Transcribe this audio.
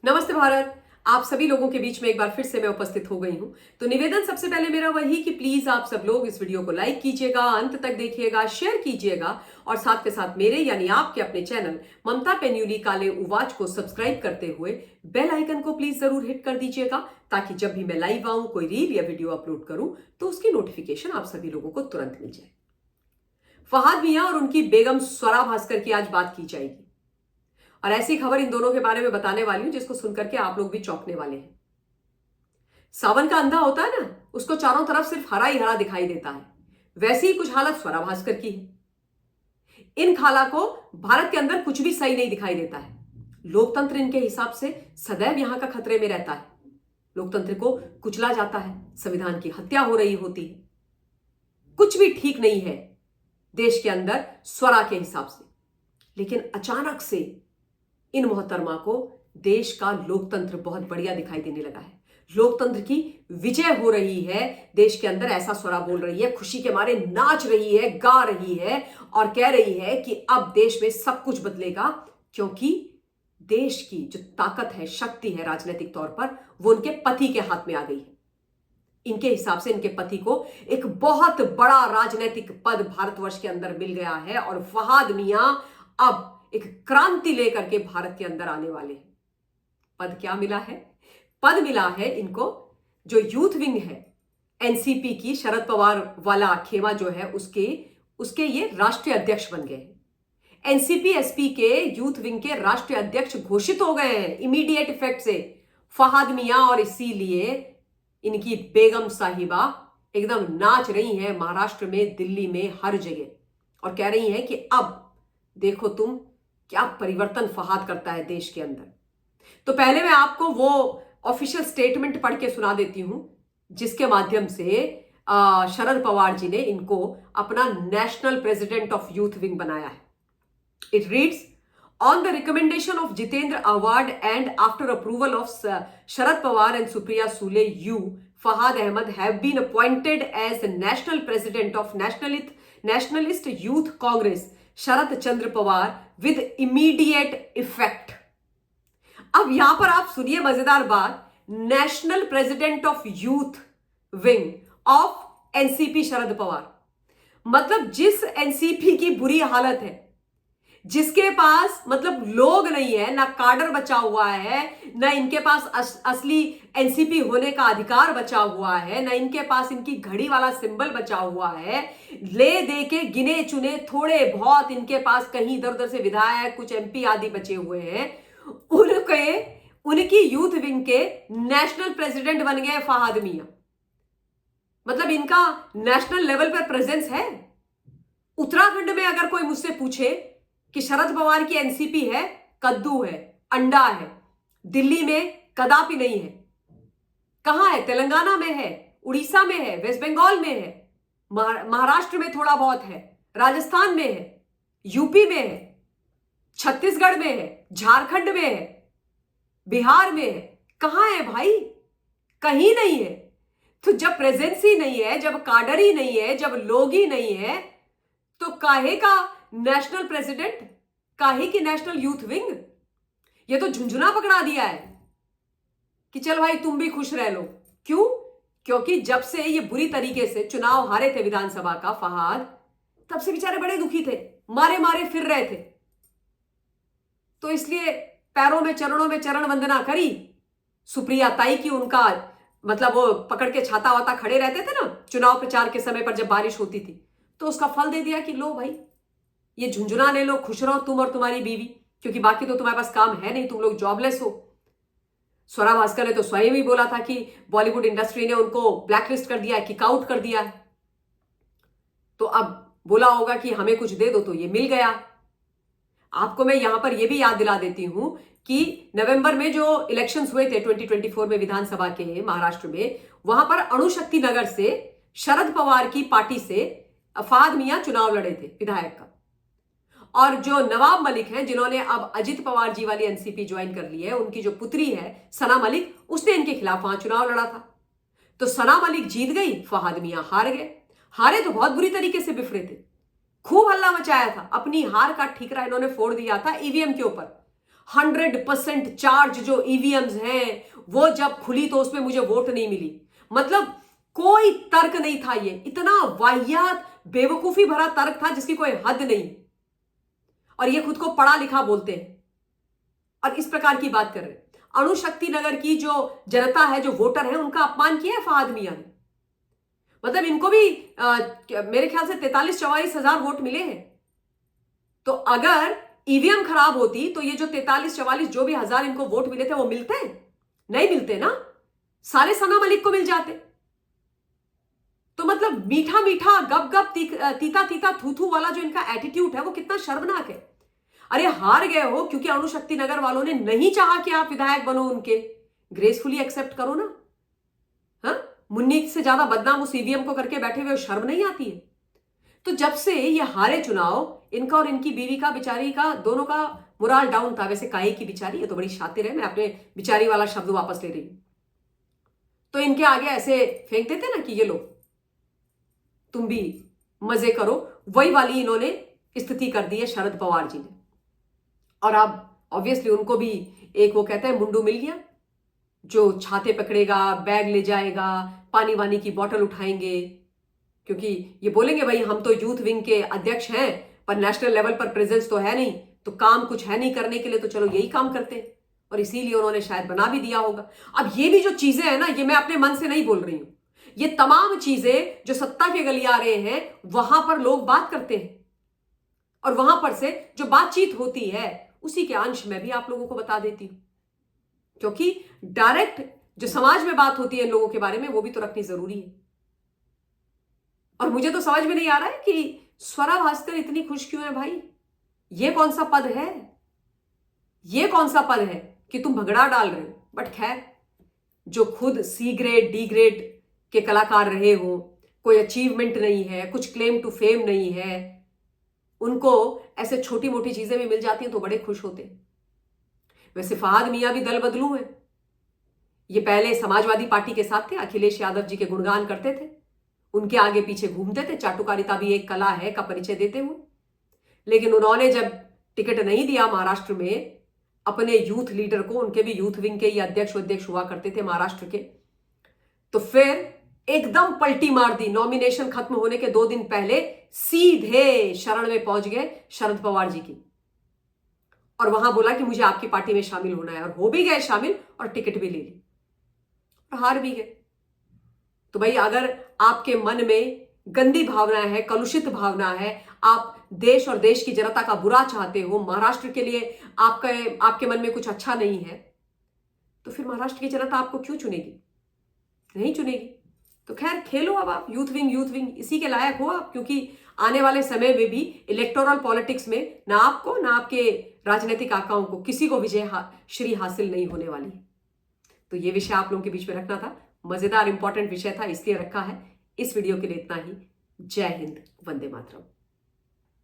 नमस्ते भारत। आप सभी लोगों के बीच में एक बार फिर से मैं उपस्थित हो गई हूं। तो निवेदन सबसे पहले मेरा वही कि प्लीज आप सब लोग इस वीडियो को लाइक कीजिएगा, अंत तक देखिएगा, शेयर कीजिएगा और साथ के साथ मेरे यानी आपके अपने चैनल ममता पेन्यूली काले उवाच को सब्सक्राइब करते हुए बेल आइकन को प्लीज जरूर हिट कर दीजिएगा, ताकि जब भी मैं लाइव आऊं, कोई रील या वीडियो अपलोड करूं तो उसकी नोटिफिकेशन आप सभी लोगों को तुरंत मिल जाए। फहाद मियां और उनकी बेगम स्वरा भास्कर की आज बात की जाएगी और ऐसी खबर इन दोनों के बारे में बताने वाली हूं जिसको सुनकर के आप लोग भी चौंकने वाले हैं। सावन का अंधा होता है ना, उसको चारों तरफ सिर्फ हरा ही हरा दिखाई देता है। वैसी ही कुछ हालत स्वरा भास्कर की है। इन खाला को भारत के अंदर कुछ भी सही नहीं दिखाई देता है। लोकतंत्र इनके हिसाब से सदैव यहां का खतरे में रहता है। लोकतंत्र को कुचला जाता है, संविधान की हत्या हो रही होती है। कुछ भी ठीक नहीं है देश के अंदर स्वरा के हिसाब से। लेकिन अचानक से इन मोहतरमा को देश का लोकतंत्र बहुत बढ़िया दिखाई देने लगा है। लोकतंत्र की विजय हो रही है देश के अंदर, ऐसा स्वरा बोल रही है, खुशी के मारे नाच रही है, गा रही है और कह रही है कि अब देश में सब कुछ बदलेगा, क्योंकि देश की जो ताकत है, शक्ति है राजनीतिक तौर पर, वो उनके पति के हाथ में आ गई है। इनके हिसाब से इनके पति को एक बहुत बड़ा राजनीतिक पद भारतवर्ष के अंदर मिल गया है और फहाद मियां अब एक क्रांति लेकर के भारत के अंदर आने वाले हैं। पद क्या मिला है? पद मिला है इनको, जो यूथ विंग है एनसीपी की, शरद पवार वाला खेमा जो है, उसके ये राष्ट्रीय अध्यक्ष बन गए हैं। एनसीपी एसपी के यूथ विंग के राष्ट्रीय अध्यक्ष घोषित हो गए हैं इमीडिएट इफेक्ट से फहाद मियां। और इसीलिए इनकी बेगम साहिबा एकदम नाच रही हैं महाराष्ट्र में, दिल्ली में, हर जगह, और कह रही हैं कि अब देखो तुम क्या परिवर्तन फहाद करता है देश के अंदर। तो पहले मैं आपको वो ऑफिशियल स्टेटमेंट पढ़ के सुना देती हूं जिसके माध्यम से शरद पवार जी ने इनको अपना national president of youth wing बनाया है। It reads, on the recommendation of Jitendra Awhad and after approval of Sharad Pawar and Supriya Sule, you Fahad Ahmad have been appointed as national president of Nationalist Youth Congress Sharad Chandra Pawar with immediate effect. अब यहां पर आप सुनिए मजेदार बात, national president of youth wing of NCP Sharad Pawar. मतलब जिस NCP की बुरी हालत है, जिसके पास मतलब लोग नहीं है, ना काडर बचा हुआ है, ना इनके पास असली एनसीपी होने का अधिकार बचा हुआ है, ना इनके पास इनकी घड़ी वाला सिंबल बचा हुआ है, ले दे के गिने चुने थोड़े बहुत इनके पास कहीं इधर उधर से विधायक, कुछ एमपी आदि बचे हुए हैं, उनकी यूथ विंग के नेशनल प्रेसिडेंट बन गए फहाद मियां। मतलब इनका नेशनल लेवल पर प्रेजेंस है। उत्तराखंड में अगर कोई मुझसे पूछे कि शरद पवार की एनसीपी है, कद्दू है, अंडा है, दिल्ली में कदापि नहीं है। कहां है? तेलंगाना में है, उड़ीसा में है, वेस्ट बंगाल में है, महाराष्ट्र में थोड़ा बहुत है, राजस्थान में है, यूपी में है, छत्तीसगढ़ में है, झारखंड में है, बिहार में है। कहां है भाई? कहीं नहीं है। तो जब प्रेजेंस ही नहीं है, जब काडर ही नहीं है, जब लोग ही नहीं है, तो काहे का नेशनल प्रेसिडेंट, काहे की नेशनल यूथ विंग? ये तो झुंझुना पकड़ा दिया है कि चल भाई तुम भी खुश रह लो। क्यों? क्योंकि जब से ये बुरी तरीके से चुनाव हारे थे विधानसभा का फहाद, तब से बेचारे बड़े दुखी थे, मारे मारे फिर रहे थे। तो इसलिए पैरों में चरणों में चरण वंदना करी सुप्रिया ताई की। उनका मतलब वो पकड़ के छाता वाता खड़े रहते थे ना चुनाव प्रचार के समय पर जब बारिश होती थी, तो उसका फल दे दिया कि लो भाई ये झुंझुना ले लो, खुश रहो तुम और तुम्हारी बीवी, क्योंकि बाकी तो तुम्हारे पास काम है नहीं, तुम लोग जॉबलेस हो। स्वरा भास्कर ने तो स्वयं ही बोला था कि बॉलीवुड इंडस्ट्री ने उनको ब्लैकलिस्ट कर दिया है, किक आउट कर दिया है। तो अब बोला होगा कि हमें कुछ दे दो, तो ये मिल गया। आपको मैं यहां पर यह भी याद दिला देती हूं कि नवंबर में जो इलेक्शंस हुए थे 2024 में विधानसभा के महाराष्ट्र में, वहां पर अणुशक्ति नगर से शरद पवार की पार्टी से फहाद मियां चुनाव लड़े थे विधायक का। और जो नवाब मलिक हैं, जिन्होंने अब अजित पवार जी वाली एनसीपी ज्वाइन कर ली है, उनकी जो पुत्री है सना मलिक, उसने इनके खिलाफ वहां चुनाव लड़ा था। तो सना मलिक जीत गई, फहाद मियां हार गए। हारे तो बहुत बुरी तरीके से बिफरे थे, खूब हल्ला मचाया था, अपनी हार का ठीकरा इन्होंने फोड़ दिया था ईवीएम के ऊपर। 100% चार्ज जो ईवीएम्स हैं वो जब खुली तो उसमें मुझे वोट नहीं मिली। मतलब कोई तर्क नहीं था, ये इतना वाहियात बेवकूफी भरा तर्क था जिसकी कोई हद नहीं। और ये खुद को पढ़ा लिखा बोलते हैं और इस प्रकार की बात कर रहे हैं। अणुशक्ति नगर की जो जनता है, जो वोटर है, उनका अपमान किया है फहाद मियां ने। मतलब इनको भी मेरे ख्याल से 43-44 हजार वोट मिले हैं। तो अगर ईवीएम खराब होती तो ये जो 43-44 जो भी हजार इनको वोट मिले थे वो मिलते? नहीं मिलते ना, सारे सना मलिक को मिल जाते। तो मतलब मीठा मीठा गप गप तीता तीता थू थू वाला जो इनका एटीट्यूड है वो कितना शर्मनाक है। अरे हार गए हो क्योंकि अणुशक्ति नगर वालों ने नहीं चाहा कि आप विधायक बनो उनके, ग्रेसफुली एक्सेप्ट करो ना। हाँ, मुन्नी से ज्यादा बदनाम उस ईवीएम को करके बैठे हुए, शर्म नहीं आती है? तो जब से ये हारे चुनाव, इनका और इनकी बीवी का, बिचारी का, दोनों का मोराल डाउन था। वैसे काहे की बिचारी, ये तो बड़ी शातिर है, मैं अपने बिचारी वाला शब्द वापस ले रही हूं। तो इनके आगे ऐसे फेंक देते ना कि ये लो तुम भी मजे करो, वही वाली इन्होंने स्थिति कर दी है शरद पवार जी ने। और अब ऑब्वियसली उनको भी एक वो कहते हैं मुंडू मिल गया, जो छाते पकड़ेगा, बैग ले जाएगा, पानी वानी की बोतल उठाएंगे। क्योंकि ये बोलेंगे भाई हम तो यूथ विंग के अध्यक्ष हैं पर नेशनल लेवल पर प्रेजेंस तो है नहीं, तो काम कुछ है नहीं करने के लिए, तो चलो यही काम करते हैं। और इसीलिए उन्होंने शायद बना भी दिया होगा। अब ये भी जो चीजें हैं ना, ये मैं अपने मन से नहीं बोल रही हूं, ये तमाम चीजें जो सत्ता के गलियारे हैं वहां पर लोग बात करते हैं और वहां पर से जो बातचीत होती है उसी के अंश में भी आप लोगों को बता देती हूं। क्योंकि डायरेक्ट जो समाज में बात होती है इन लोगों के बारे में वो भी तो रखनी जरूरी है। और मुझे तो समझ में नहीं आ रहा है कि स्वरा भास्कर इतनी खुश क्यों है भाई। ये कौन सा पद है, ये कौन सा पद है कि तुम भगड़ा डाल रहे हो। बट खैर, जो खुद सी ग्रेड डी ग्रेड के कलाकार रहे हो, कोई अचीवमेंट नहीं है, कुछ क्लेम टू फेम नहीं है, उनको ऐसे छोटी मोटी चीजें भी मिल जाती हैं तो बड़े खुश होते हैं। वैसे फहाद मियां भी दल बदलू है। ये पहले समाजवादी पार्टी के साथ थे, अखिलेश यादव जी के गुणगान करते थे, उनके आगे पीछे घूमते थे, चाटुकारिता भी एक कला है का परिचय देते हुए। लेकिन उन्होंने जब टिकट नहीं दिया महाराष्ट्र में अपने यूथ लीडर को, उनके भी यूथ विंग के ये अध्यक्ष हुआ करते थे महाराष्ट्र के, तो फिर एकदम पलटी मार दी। नॉमिनेशन खत्म होने के 2 दिन पहले सीधे शरण में पहुंच गए शरद पवार जी की, और वहां बोला कि मुझे आपकी पार्टी में शामिल होना है, और हो भी गए शामिल और टिकट भी ले ली और हार भी गए। तो भाई अगर आपके मन में गंदी भावना है, कलुषित भावना है, आप देश और देश की जनता का बुरा चाहते हो, महाराष्ट्र के लिए आपके मन में कुछ अच्छा नहीं है, तो फिर महाराष्ट्र की जनता आपको क्यों चुनेगी? नहीं चुनेगी। तो खैर खेलो अब आप यूथ विंग इसी के लायक हो आप, क्योंकि आने वाले समय में भी इलेक्टोरल पॉलिटिक्स में ना आपको ना आपके राजनीतिक आकाओं को किसी को श्री हासिल नहीं होने वाली है। तो ये विषय आप लोगों के बीच में रखना था, मजेदार इंपॉर्टेंट विषय था इसलिए रखा है। इस वीडियो के लिए इतना ही। जय हिंद, वंदे मातरम।